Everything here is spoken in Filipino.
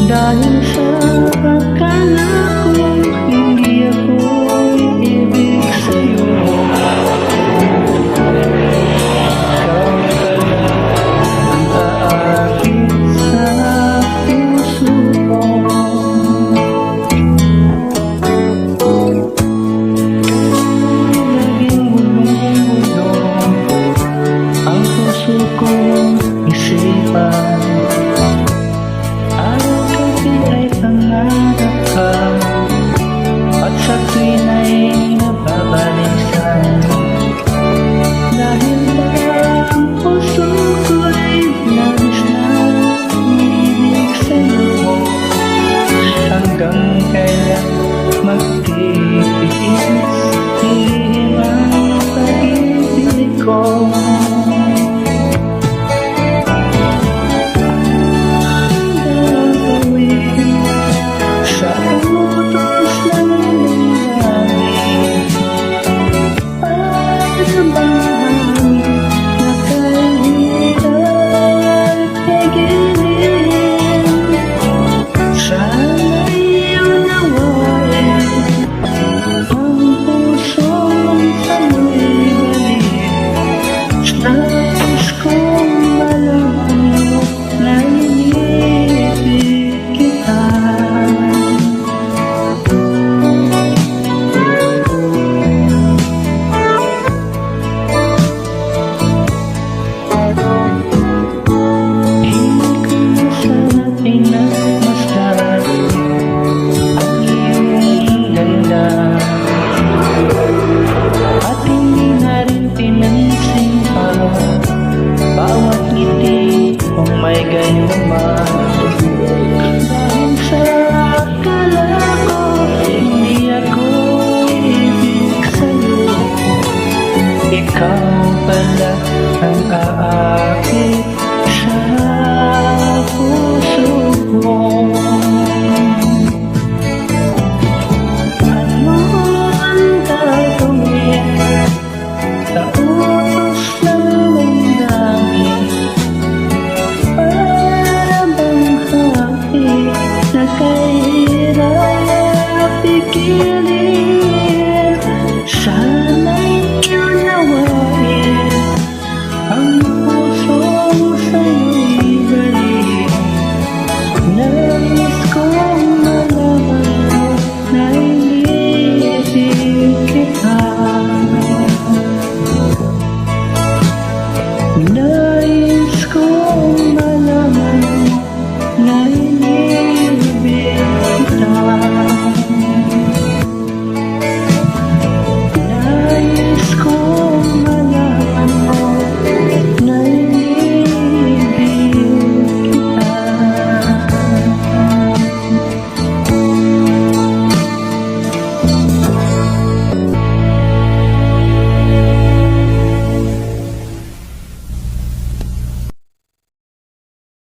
Dahil sa akala kong hindi ako ibig sa'yo, ikaw pala ang aakit sa puso ko. Naging gulong-gulong ang puso kong isipan. Pangarap ka at sa tuwin ay nababalisan. Dahil ba ang puso ko'y labis na umiibig sa'yo, hanggang kailan magtitiis hihim ang pag-ibig ko. May gayuma dahil sa akala ko hindi ako ibig sa'yo, ikaw pala ang aakit